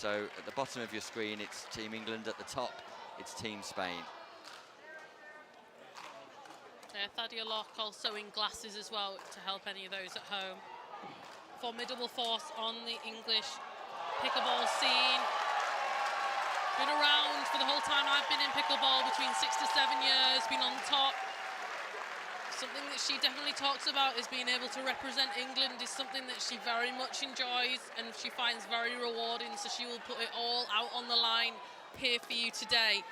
So at the bottom of your screen, it's Team England. At the top, it's Team Spain. Thadia Locke also in glasses as well to help any of those at home. Formidable force on the English pickleball scene. Been around for the whole time I've been in pickleball, between 6 to 7 years, been on top. Something that she definitely talks about is being able to represent England is something that she very much enjoys and she finds very rewarding, so she will put it all out on the line here for you today.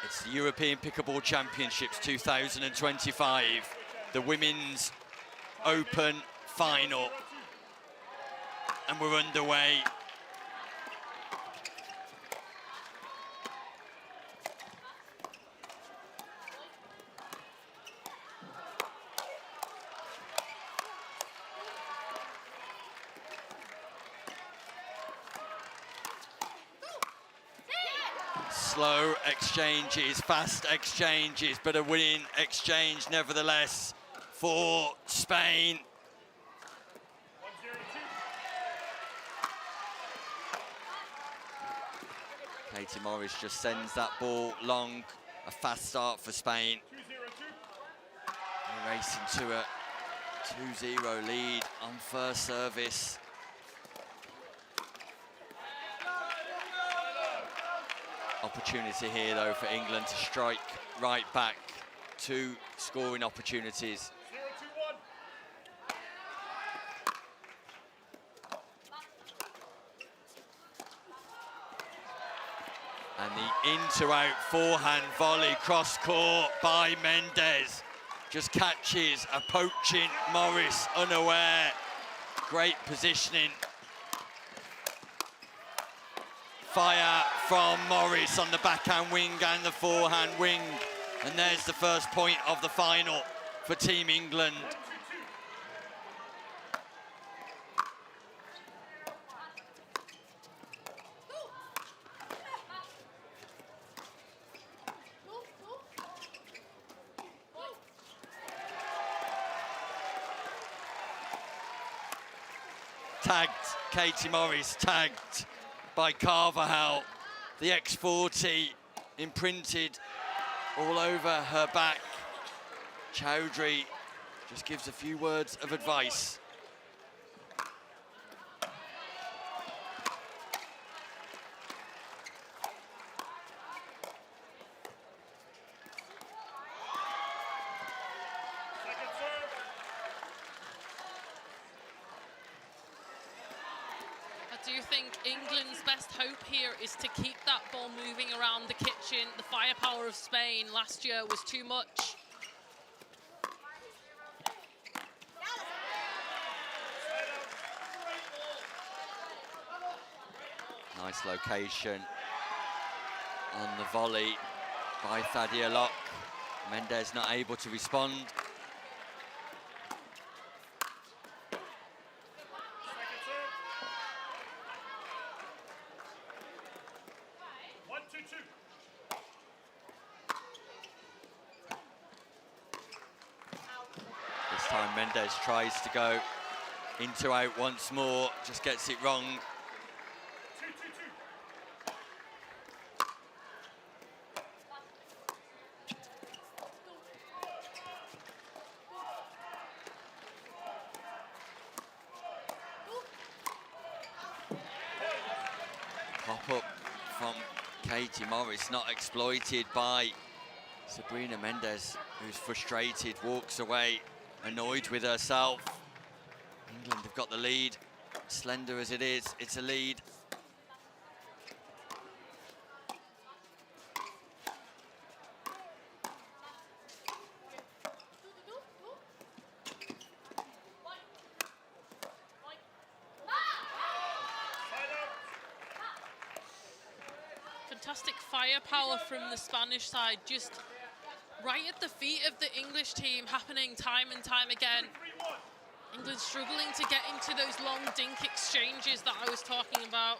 It's the European Pickleball Championships 2025, the Women's Open Final, and we're underway. Slow exchanges, fast exchanges, but a winning exchange nevertheless for Spain. Katie Morris just sends that ball long. A fast start for Spain. They're racing to a 2-0 lead on first service. Opportunity here, though, for England to strike right back. 2 scoring opportunities. And the in-to-out forehand volley cross-court by Mendez. Just catches a poaching Morris unaware. Great positioning. Fire from Morris on the backhand wing and the forehand wing. And there's the first point of the final for Team England. Tagged, Katie Morris tagged by Carvajal. The X40 imprinted all over her back. Chowdhury just gives a few words of advice. I do think England's best hope here is to keep that ball moving around the kitchen. The firepower of Spain last year was too much. Nice location on the volley by Thadia Locke. Mendez not able to respond. This time Mendez tries to go into out once more, just gets it wrong. Pop-up from Katie Morris, not exploited by Sabrina Mendez, who's frustrated, walks away, annoyed with herself. England have got the lead. Slender as it is, it's a lead. Fantastic firepower from the Spanish side, just right at the feet of the English team, happening time and time again. England struggling to get into those long dink exchanges that I was talking about.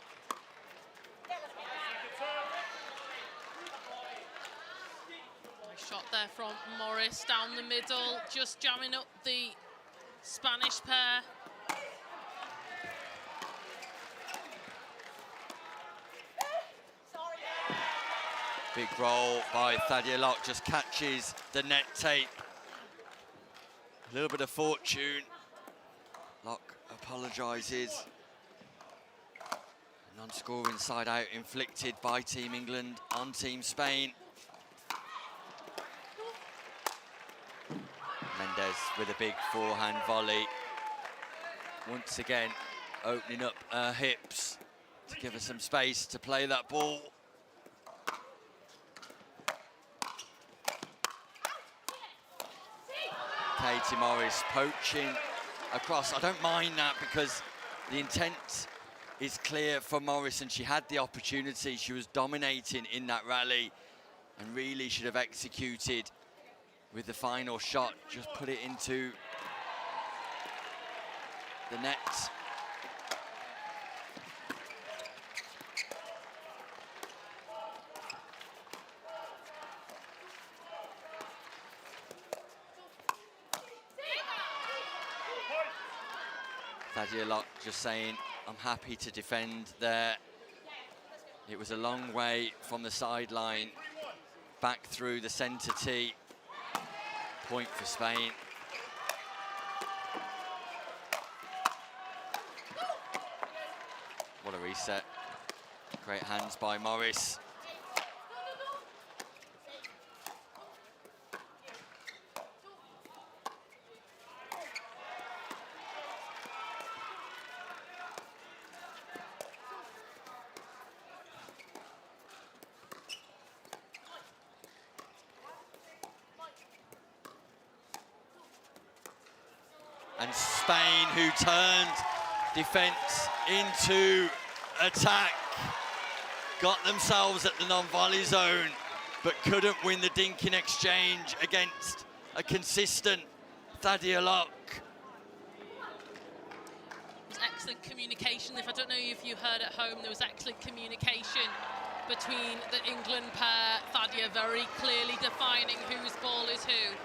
Nice shot there from Morris down the middle, just jamming up the Spanish pair. Big roll by Thadia Locke, just catches the net tape. A little bit of fortune. Locke apologises. Non-scoring side out inflicted by Team England on Team Spain. Mendez with a big forehand volley. Once again, opening up her hips to give her some space to play that ball. Katie Morris poaching across. I don't mind that because the intent is clear for Morris, and she had the opportunity. She was dominating in that rally and really should have executed with the final shot. Just put it into the net. Thadia Locke just saying, I'm happy to defend there. It was a long way from the sideline back through the centre tee. Point for Spain. What a reset. Great hands by Morris. And Spain, who turned defence into attack, got themselves at the non-volley zone, but couldn't win the dinking exchange against a consistent Thadia Locke. It was excellent communication. If I don't know if you heard at home, there was excellent communication between the England pair. Thadia very clearly defining whose ball is who.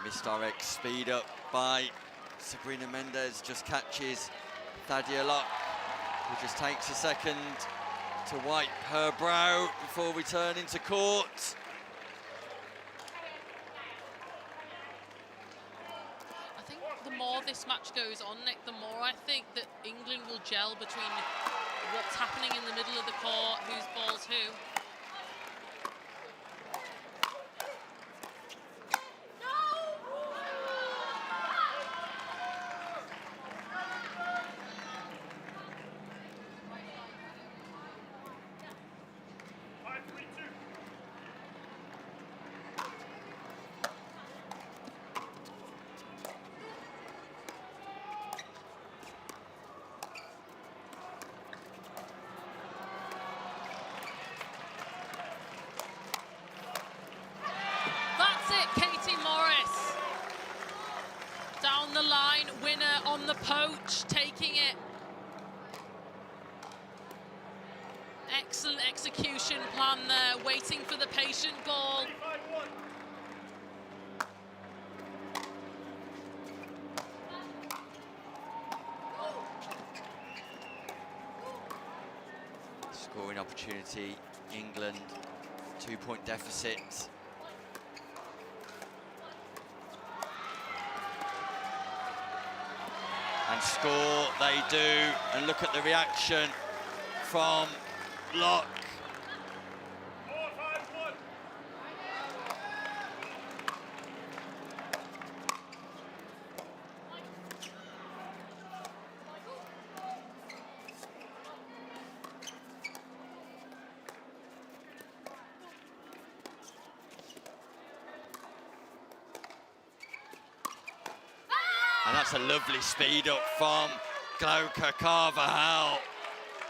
Misdirect speed up by Sabrina Mendez, just catches Thadia Locke, who just takes a second to wipe her brow before we turn into court. I think the more this match goes on, Nick, the more I think that England will gel between what's happening in the middle of the court, whose ball's who. Down the line, winner on the poach, taking it. Excellent execution plan there, waiting for the patient ball. Scoring opportunity, England, 2-point deficit. And score they do, and look at the reaction from Locke. And that's a lovely speed up from Glauca Carvajal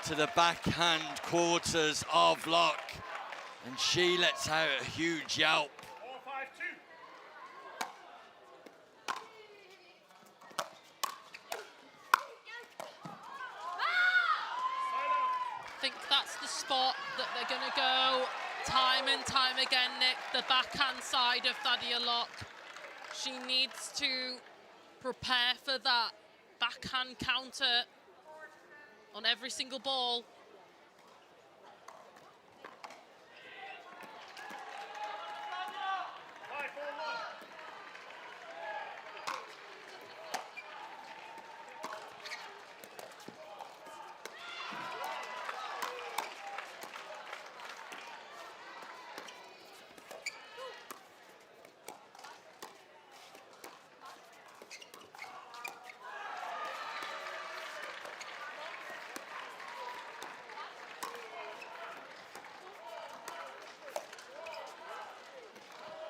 to the backhand quarters of Locke. And she lets out a huge yelp think that's the spot that they're going to go time and time again, Nick. The backhand side of Thadia Locke. She needs to prepare for that backhand counter on every single ball.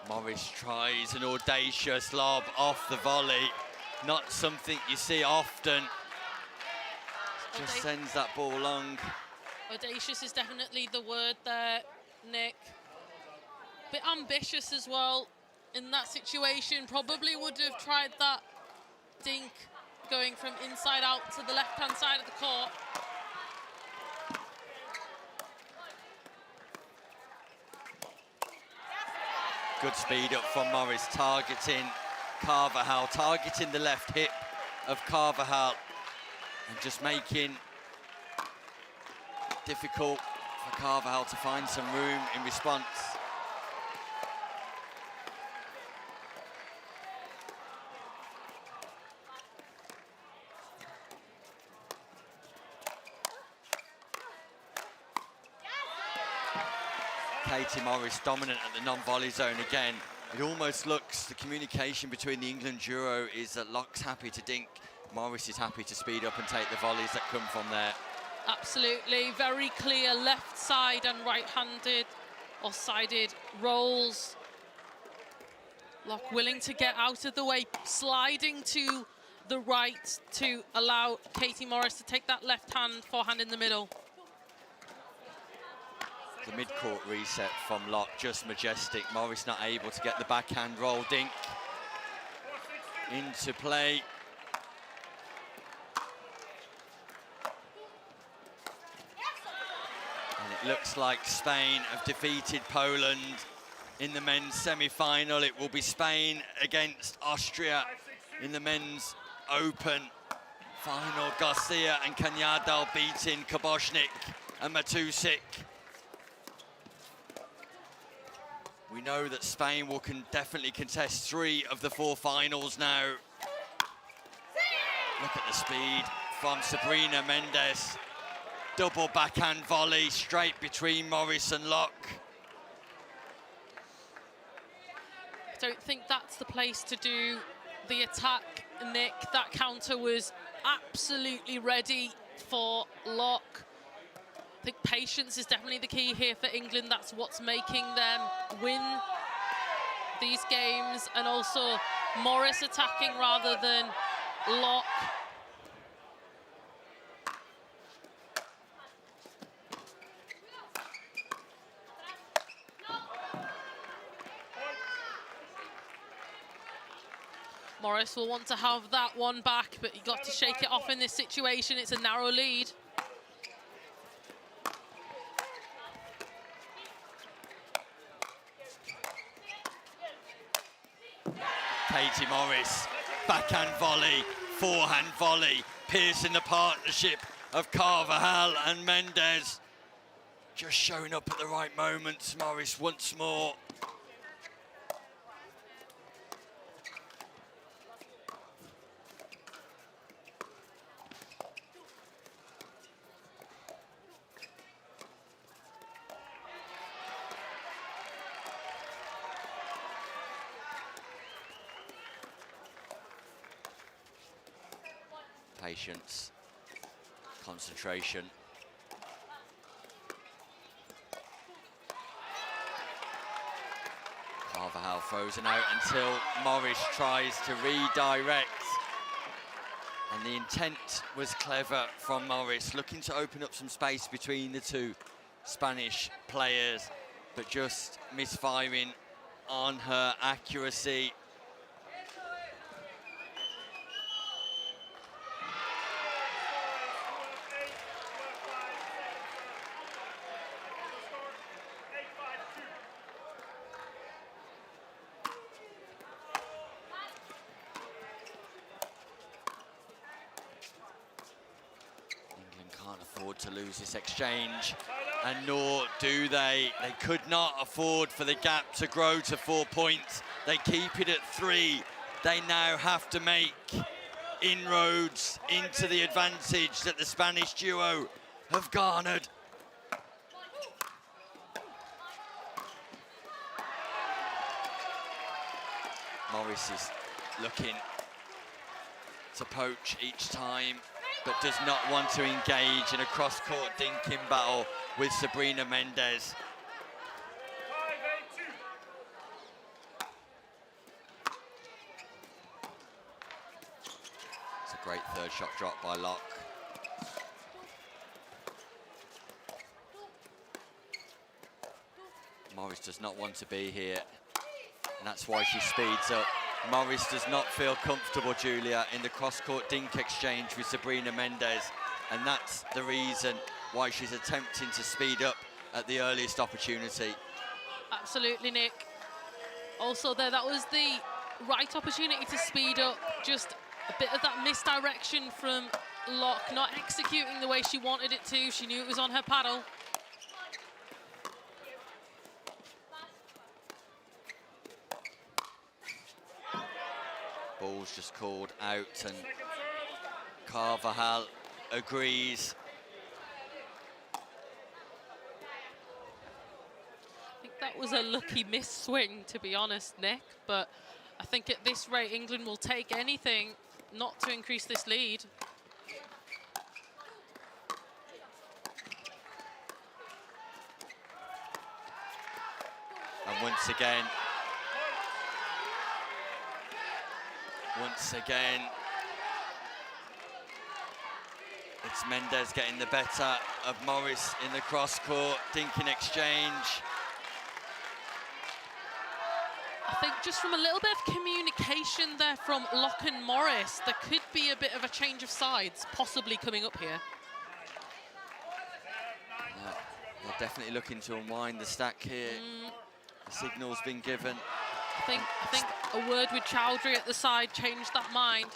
Morris tries an audacious lob off the volley. Not something you see often. Just sends that ball long. Audacious is definitely the word there, Nick. Bit ambitious as well in that situation. Probably would have tried that dink going from inside out to the left-hand side of the court. Good speed up from Morris, targeting Carvajal, targeting the left hip of Carvajal, and just making it difficult for Carvajal to find some room in response. Katie Morris dominant at the non-volley zone again. It almost looks, the communication between the England duo is that Locke's happy to dink, Morris is happy to speed up and take the volleys that come from there. Absolutely, very clear left side and right-handed or sided rolls. Locke willing to get out of the way, sliding to the right to allow Katie Morris to take that left hand, forehand in the middle. The mid-court reset from Locke, just majestic. Morris not able to get the backhand roll dink into play. And it looks like Spain have defeated Poland in the men's semi-final. It will be Spain against Austria in the men's open final. Garcia and Cañadal beating Koboshnik and Matusik. We know that Spain will definitely contest 3 of the 4 finals now. Look at the speed from Sabrina Mendez. Double backhand volley straight between Morris and Locke. I don't think that's the place to do the attack, Nick. That counter was absolutely ready for Locke. I think patience is definitely the key here for England. That's what's making them win these games. And also Morris attacking rather than Locke. Morris will want to have that one back, but he got to shake it off in this situation. It's a narrow lead. Katie Morris, backhand volley, forehand volley, piercing the partnership of Carvajal and Mendez. Just showing up at the right moments, Morris once more. Patience, concentration. Carvajal frozen out until Morris tries to redirect. And the intent was clever from Morris, looking to open up some space between the 2 Spanish players, but just misfiring on her accuracy. to lose this exchange, and nor do they. They could not afford for the gap to grow to 4 points. They keep it at 3. They now have to make inroads into the advantage that the Spanish duo have garnered. Morris is looking to poach each time, but does not want to engage in a cross-court dinking battle with Sabrina Mendez. It's a great third shot drop by Locke. Morris does not want to be here, and that's why she speeds up. Morris does not feel comfortable, Julia, in the cross-court dink exchange with Sabrina Mendez, and that's the reason why she's attempting to speed up at the earliest opportunity. Absolutely, Nick. Also there, that was the right opportunity to speed up. Just a bit of that misdirection from Locke, not executing the way she wanted it to. She knew it was on her paddle. Ball's just called out, and Carvajal agrees. I think that was a lucky miss swing, to be honest, Nick, but I think at this rate England will take anything not to increase this lead. And once again, it's Mendez getting the better of Morris in the cross-court dinking exchange. I think just from a little bit of communication there from Locke and Morris, there could be a bit of a change of sides possibly coming up here. Yeah, they're definitely looking to unwind the stack here. The signal's been given. I think a word with Chowdhury at the side changed that mind.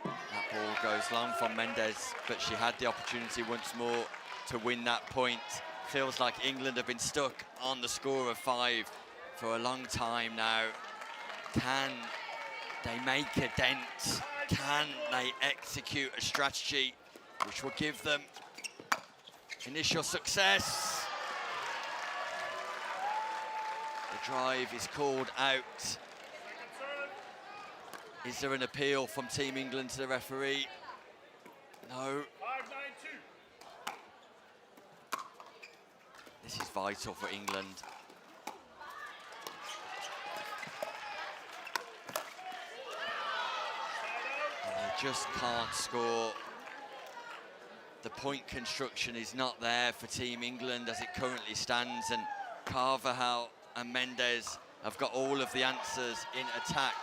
That ball goes long from Mendez, but she had the opportunity once more to win that point. Feels like England have been stuck on the score of 5 for a long time now. Can they make a dent? Can they execute a strategy which will give them initial success? The drive is called out. Is there an appeal from Team England to the referee? No. This is vital for England. And they just can't score. The point construction is not there for Team England as it currently stands, and Carvajal and Mendez have got all of the answers in attack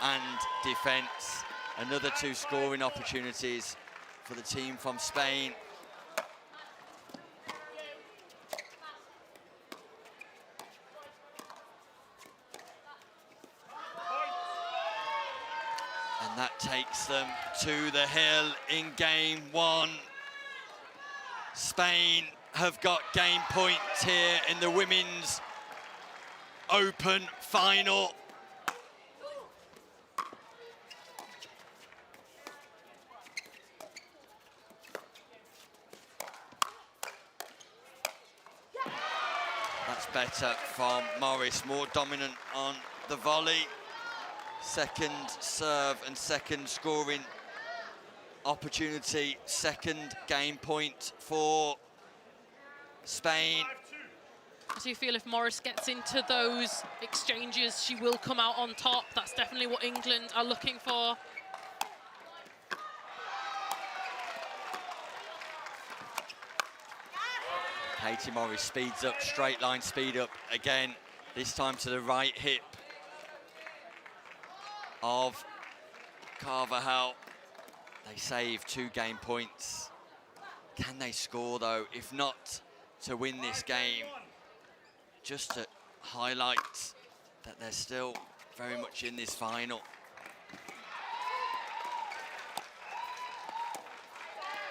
and defence. Another 2 scoring opportunities for the team from Spain. And that takes them to the hill in game 1. Spain have got game points here in the Women's Open final. That's better from Morris, more dominant on the volley. Second serve and second scoring opportunity, second game point for Spain. As you feel if Morris gets into those exchanges, she will come out on top. That's definitely what England are looking for. Katie Morris speeds up, straight line speed up again, this time to the right hip of Carvajal. They save 2 game points. Can they score though? If not, to win this game, just to highlight that they're still very much in this final.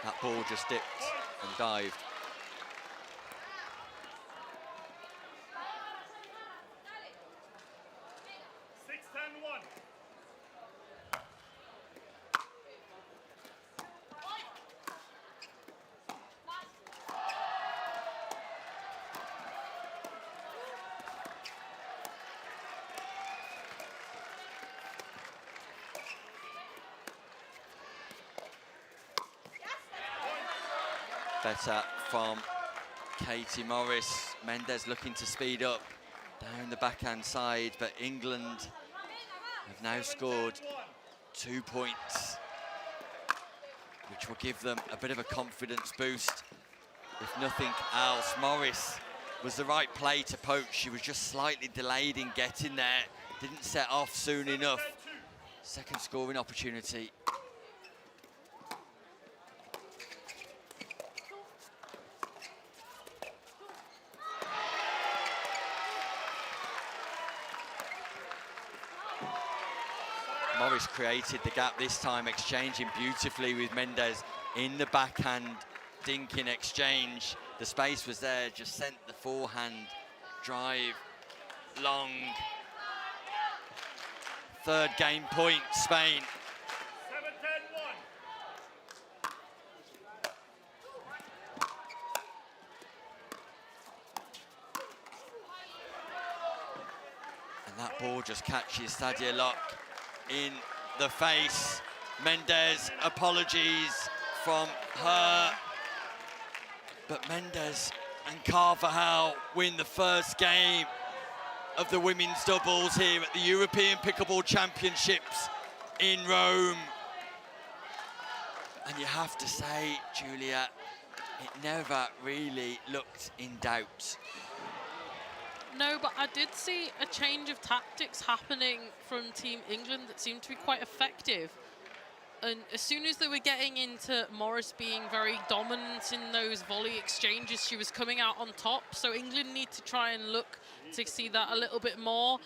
That ball just dipped and dived. Better from Katie Morris. Mendez looking to speed up down the backhand side, but England have now scored 2 points, which will give them a bit of a confidence boost. If nothing else, Morris was the right play to poach. She was just slightly delayed in getting there. Didn't set off soon enough. Second scoring opportunity. Morris created the gap this time, exchanging beautifully with Mendez in the backhand dinking exchange. The space was there, just sent the forehand drive long. Third game point, Spain. 7-10-1. And that ball just catches Sadia Locke in the face. Mendez, apologies from her. But Mendez and Carvajal win the first game of the women's doubles here at the European Pickleball Championships in Rome. And you have to say, Julia, it never really looked in doubt. No, but I did see a change of tactics happening from Team England that seemed to be quite effective. And as soon as they were getting into Morris being very dominant in those volley exchanges, she was coming out on top. So England need to try and look to see that a little bit more.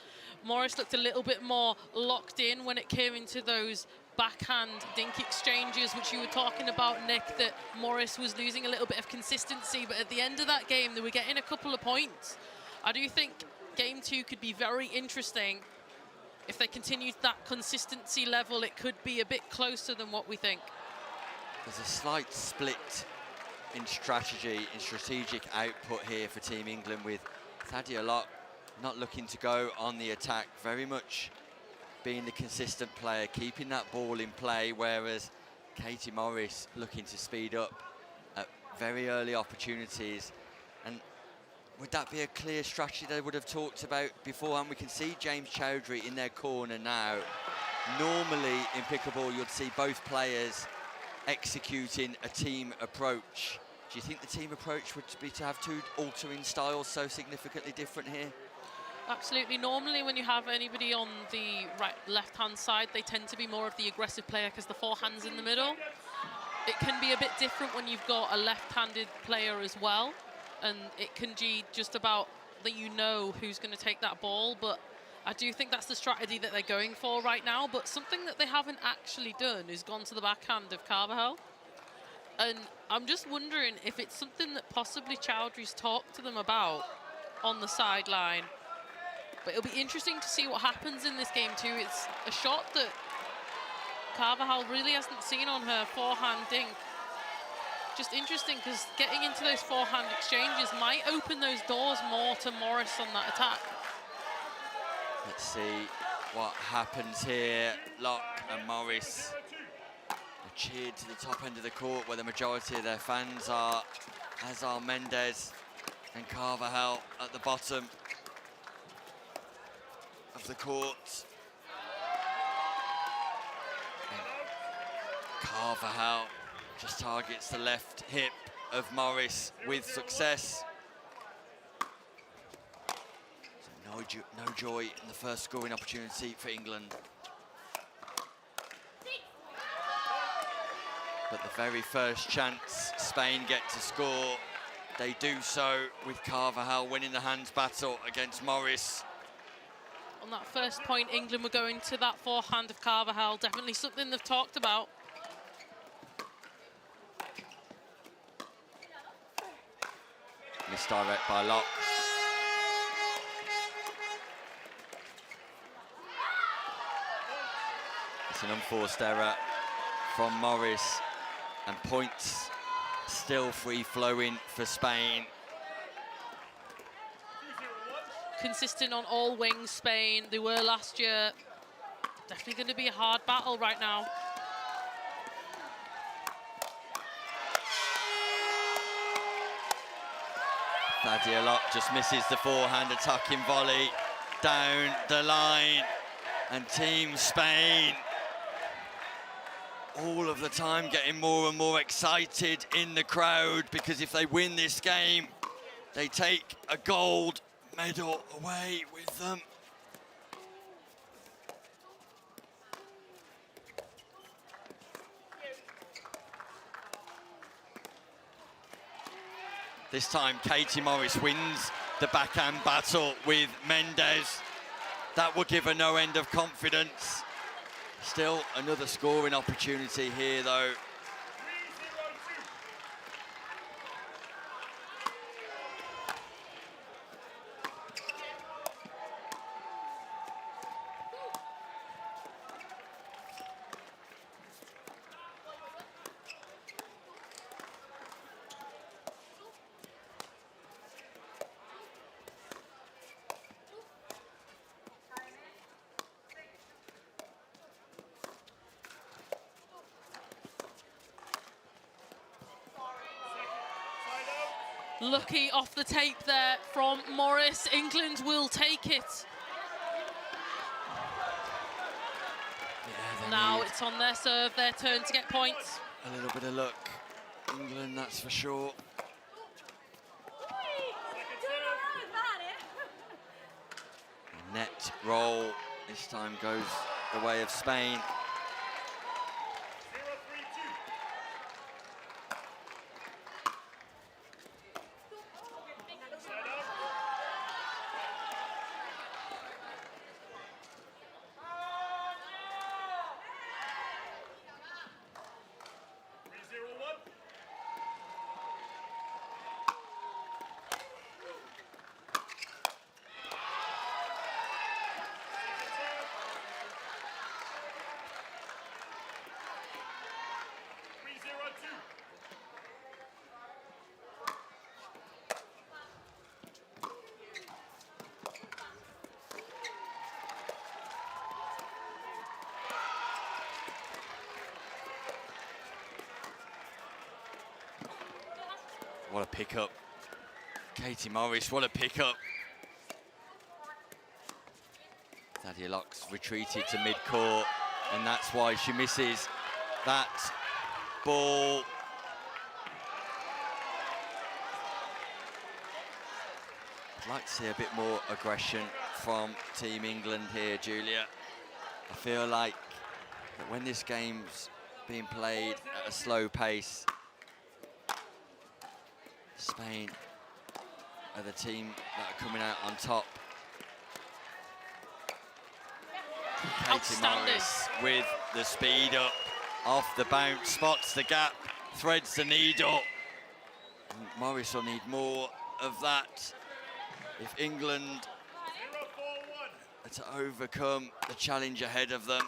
Morris looked a little bit more locked in when it came into those backhand dink exchanges, which you were talking about, Nick, that Morris was losing a little bit of consistency. But at the end of that game, they were getting a couple of points. I do think game 2 could be very interesting. If they continue that consistency level, it could be a bit closer than what we think. There's a slight split in strategy, in strategic output here for Team England, with Sadia Locke not looking to go on the attack, very much being the consistent player, keeping that ball in play, whereas Katie Morris looking to speed up at very early opportunities. And would that be a clear strategy they would have talked about beforehand? We can see James Chowdhury in their corner now. Normally in pickleball, you'd see both players executing a team approach. Do you think the team approach would be to have two altering styles so significantly different here? Absolutely. Normally when you have anybody on the left-hand side, they tend to be more of the aggressive player because the forehand's in the middle. It can be a bit different when you've got a left-handed player as well. And it can be just about that you know who's going to take that ball. But I do think that's the strategy that they're going for right now. But something that they haven't actually done is gone to the backhand of Carvajal. And I'm just wondering if it's something that possibly Chowdhury's talked to them about on the sideline. But it'll be interesting to see what happens in this game too. It's a shot that Carvajal really hasn't seen on her forehand dink. Just interesting because getting into those forehand exchanges might open those doors more to Morris on that attack. Let's see what happens here. Locke and Morris are cheered to the top end of the court where the majority of their fans are, as are Mendez and Carvajal at the bottom of the court. And Carvajal just targets the left hip of Morris with success. So no joy in the first scoring opportunity for England. But the very first chance Spain get to score, they do so with Carvajal winning the hands battle against Morris. On that first point, England were going to that forehand of Carvajal, definitely something they've talked about. misdirect by Locke. It's an unforced error from Morris, and points still free-flowing for Spain. Consistent on all wings, Spain. They were last year. Definitely going to be a hard battle right now. Thadia Locke just misses the forehand attacking volley down the line. And Team Spain, all of the time getting more and more excited in the crowd, because if they win this game, they take a gold medal away with them. This time, Katie Morris wins the backhand battle with Mendez. That will give her no end of confidence. Still another scoring opportunity here, though. Lucky off the tape there from Morris. England will take it. Yeah, now it's on their serve, their turn to get points. A little bit of luck. England, that's for sure. Net roll this time goes the way of Spain. What a pickup. Katie Morris, what a pickup. Thadia Locke's retreated to mid-court, and that's why she misses that ball. I'd like to see a bit more aggression from Team England here, Julia. I feel like that when this game's being played at a slow pace, Spain are the team that are coming out on top. Katie Morris with the speed up, off the bounce, spots the gap, threads the needle. And Morris will need more of that if England are to overcome the challenge ahead of them.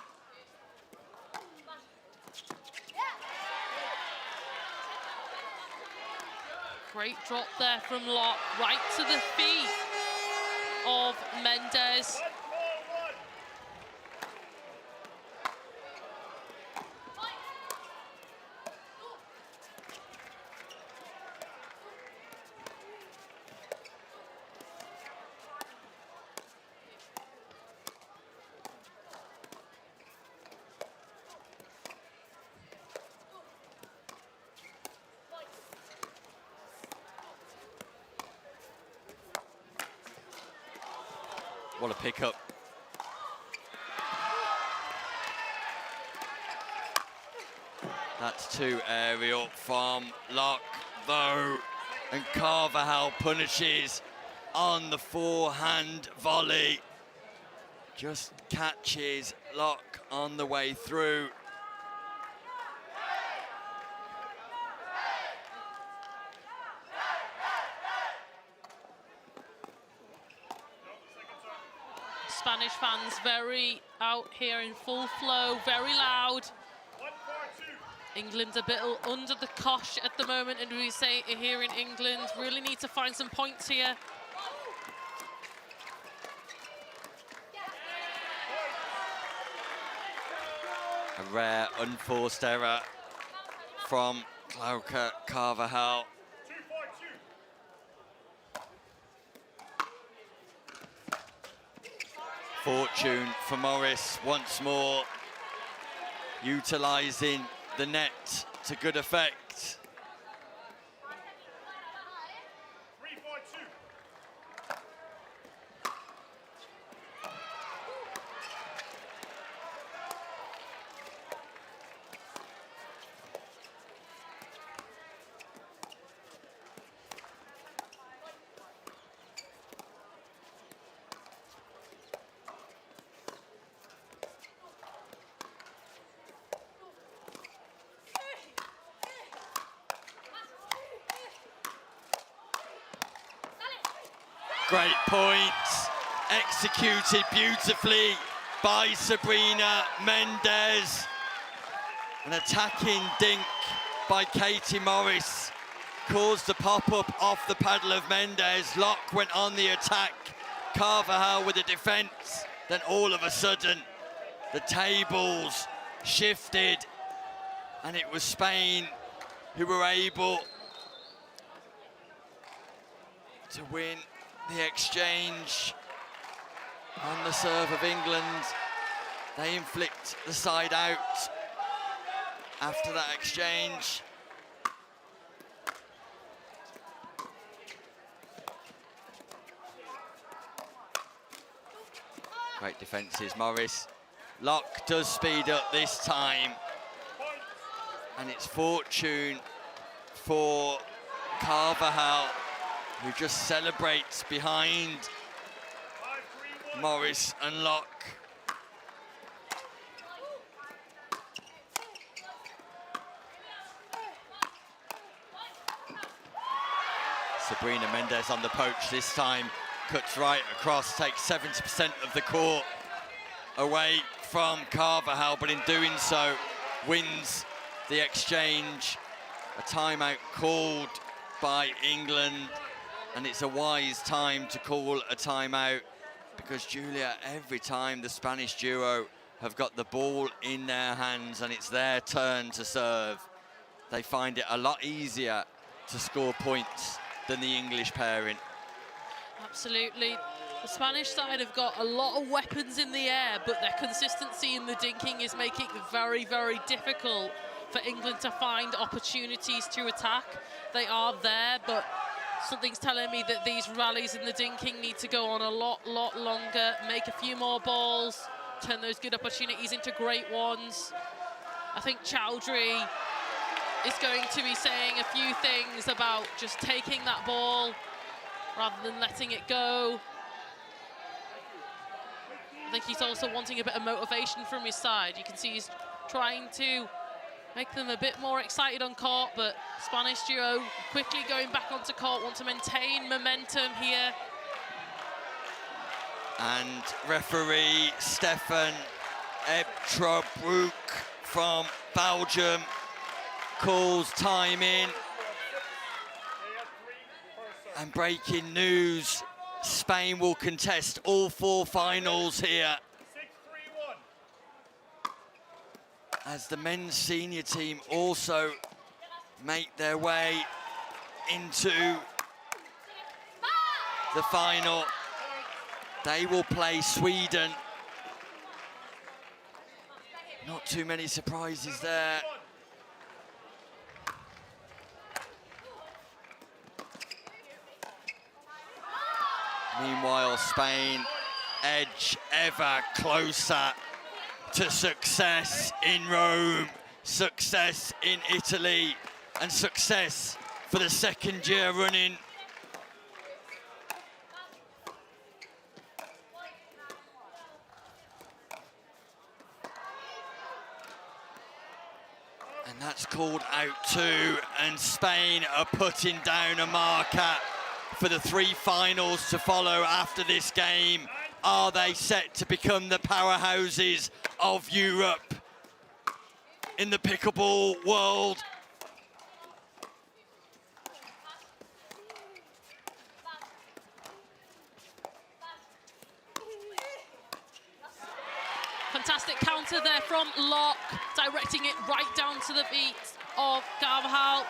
Great drop there from Locke, right to the feet of Mendez. What a pickup. That's too aerial from Locke, though. And Carvajal punishes on the forehand volley. Just catches Locke on the way through. Spanish fans very out here in full flow, very loud. England's a bit under the cosh at the moment, and we say here in England, really need to find some points here. A rare unforced error from Carvajal. Fortune for Morris once more, utilising the net to good effect. Great points, executed beautifully by Sabrina Mendez. An attacking dink by Katie Morris caused the pop-up off the paddle of Mendez. Locke went on the attack, Carvajal with the defence. Then all of a sudden, the tables shifted, and it was Spain who were able to win the exchange on the serve of England. They inflict the side out after that exchange. Great defences, Morris. Locke does speed up this time, and it's fortune for Carvajal, who just celebrates behind Morris and Locke. Sabrina Mendez on the poach this time, cuts right across, takes 70% of the court away from Carvajal, but in doing so, wins the exchange. A timeout called by England. And it's a wise time to call a timeout, because Julia, every time the Spanish duo have got the ball in their hands and it's their turn to serve, they find it a lot easier to score points than the English pairing. Absolutely. The Spanish side have got a lot of weapons in the air, but their consistency in the dinking is making it very, very difficult for England to find opportunities to attack. They are there, but something's telling me that these rallies in the dinking need to go on a lot longer, make a few more balls, turn those good opportunities into great ones. I think Chowdhury is going to be saying a few things about just taking that ball rather than letting it go. I think he's also wanting a bit of motivation from his side. You can see he's trying to make them a bit more excited on court, but Spanish duo quickly going back onto court, want to maintain momentum here. And referee Stefan Ebtrobroek from Belgium calls time in. And breaking news, Spain will contest all 4 finals here, as the men's senior team also make their way into the final. They will play Sweden. Not too many surprises there. Meanwhile, Spain edge ever closer to success in Rome, success in Italy, and success for the 2nd year running. And that's called out too, and Spain are putting down a marker for the 3 finals to follow after this game. are they set to become the powerhouses of Europe in the pickleball world? Fantastic counter there from Locke, directing it right down to the feet of Carvajal.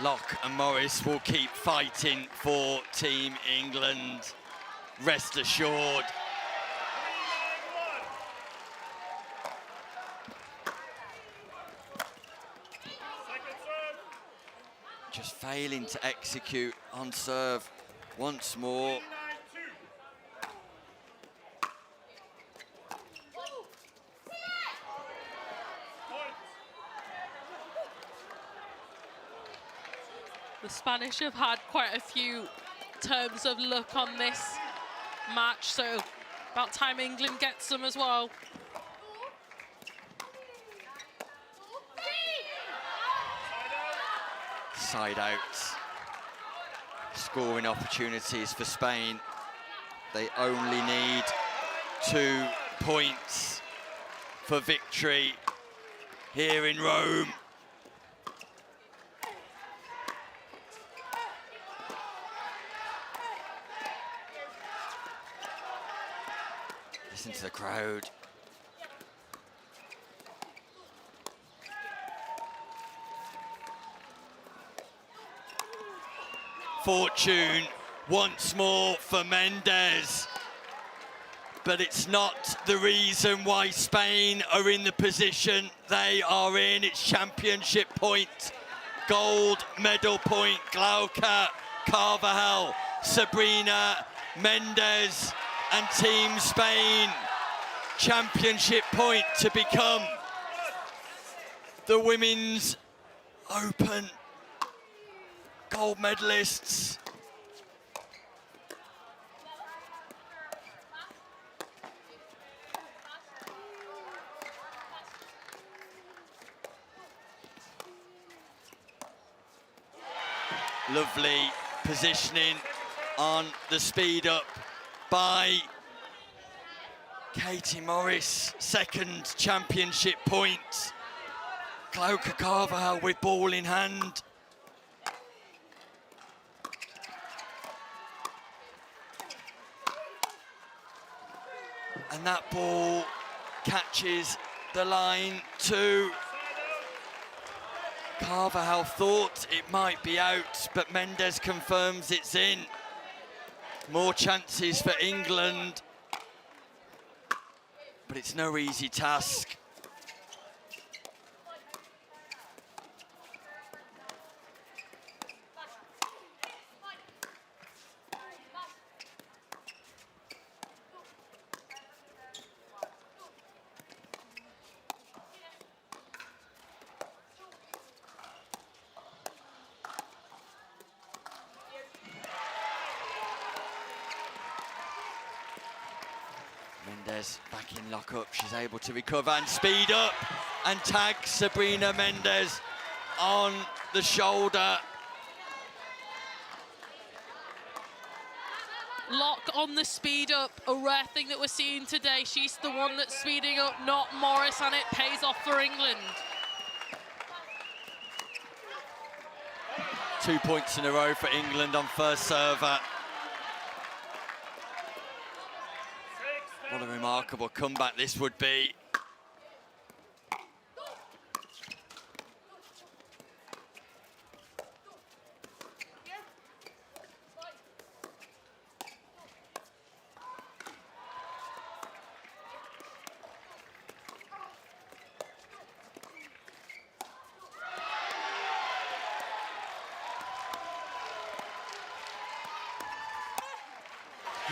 Locke and Morris will keep fighting for Team England, rest assured. Just failing to execute on serve once more. The Spanish have had quite a few terms of luck on this match, so about time England gets them as well. Side out. Scoring opportunities for Spain. They only need 2 points for victory here in Rome. Listen to the crowd. Fortune once more for Mendez. But it's not the reason why Spain are in the position they are in. It's championship point, gold medal point. Glauca, Carvajal, Sabrina, Mendez and Team Spain. Championship point to become the Women's Open gold medalists. Lovely positioning on the speed up by Katie Morris. Second championship point. Glauca Carvajal with ball in hand. And that ball catches the line too. Carvajal thought it might be out, but Mendez confirms it's in. More chances for England, but it's no easy task. Mendez back in lock-up, she's able to recover and speed up and tag Sabrina Mendez on the shoulder. Locke on the speed up, a rare thing that we're seeing today. She's the one that's speeding up, not Morris, and it pays off for England. 2 points in a row for England on first server. What a remarkable comeback this would be.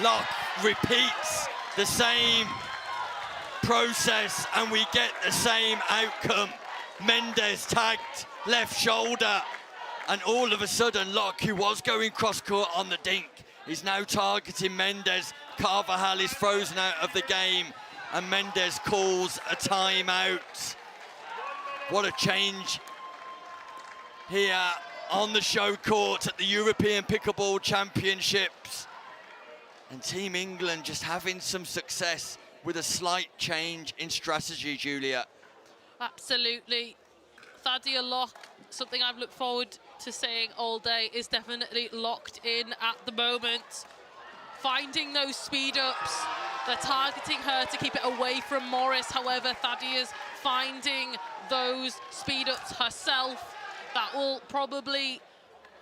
Locke repeats the same process and we get the same outcome. Mendez tagged left shoulder and all of a sudden Locke, who was going cross court on the dink, He's now targeting Mendez. Carvajal is frozen out of the game, and Mendez calls a timeout. What a change here on the show court at the European Pickleball Championships. And Team England just having some success with a slight change in strategy, Julia. Absolutely. Thadia Locke, something I've looked forward to saying all day, is definitely locked in at the moment. Finding those speed ups. They're targeting her to keep it away from Morris. However, Thadia's finding those speed ups herself. That will probably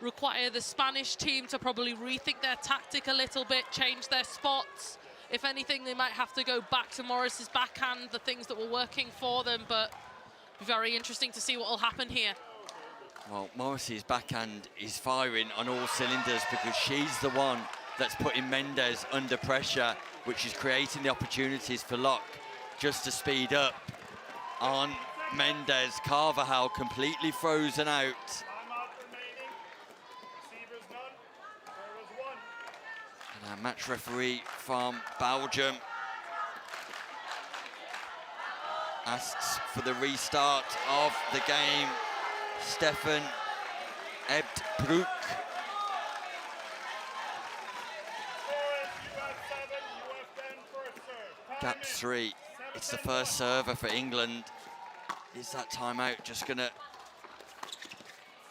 require the Spanish team to probably rethink their tactic a little bit, change their spots. If anything, they might have to go back to Morris's backhand, the things that were working for them, but very interesting to see what will happen here. Well, Morris's backhand is firing on all cylinders because she's the one that's putting Mendez under pressure, which is creating the opportunities for Locke just to speed up on Mendez. Carvajal completely frozen out. And our match referee from Belgium asks for the restart of the game. Stefan Ebdbroek. Gaps 3. It's the first server for England. Is that timeout just gonna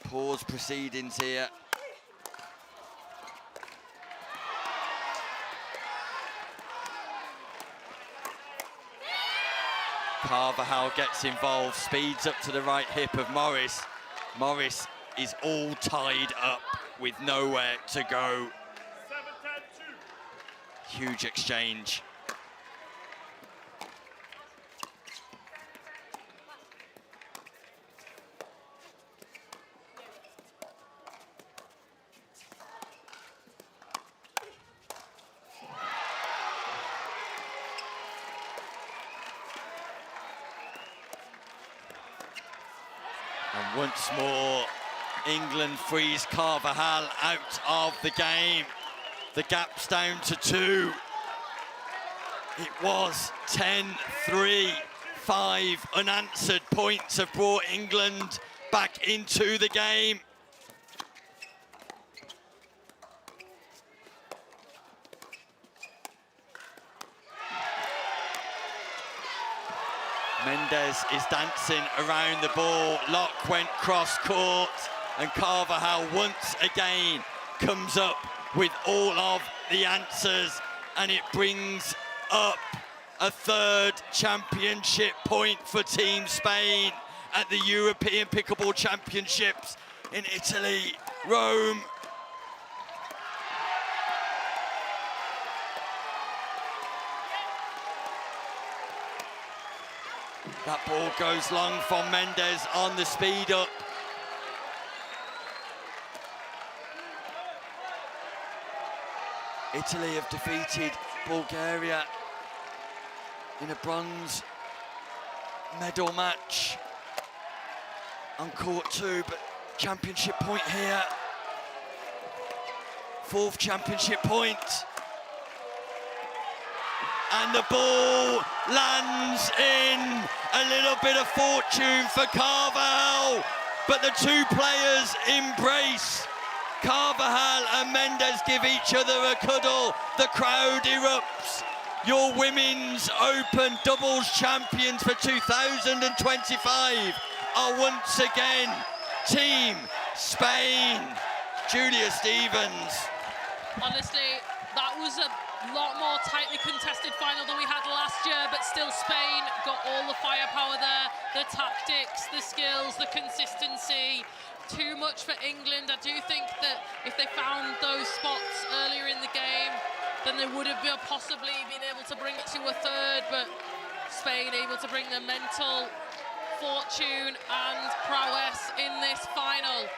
pause proceedings here? Carvajal gets involved, speeds up to the right hip of Morris. Morris is all tied up with nowhere to go. Huge exchange. And once more, England frees Carvajal out of the game. The gap's down to 2. It was 10-3. 5 unanswered points have brought England back into the game. Mendez is dancing around the ball. Locke went cross-court, and Carvajal once again comes up with all of the answers, and it brings up a 3rd championship point for Team Spain at the European Pickleball Championships in Italy, Rome. That ball goes long from Mendez on the speed up. Italy have defeated Bulgaria in a bronze medal match on court 2, but championship point here. 4th championship point. And the ball lands in. A little bit of fortune for Carvajal, but the 2 players embrace. Carvajal and Mendez give each other a cuddle. The crowd erupts. Your Women's Open doubles champions for 2025 are once again Team Spain. Julia Stevens. Honestly, that was a lot more tightly contested final than we had last year, but still Spain got all the firepower there, the tactics, the skills, the consistency. Too much for England. I do think that if they found those spots earlier in the game, then they would have possibly been able to bring it to a 3rd, but Spain able to bring the mental fortune and prowess in this final.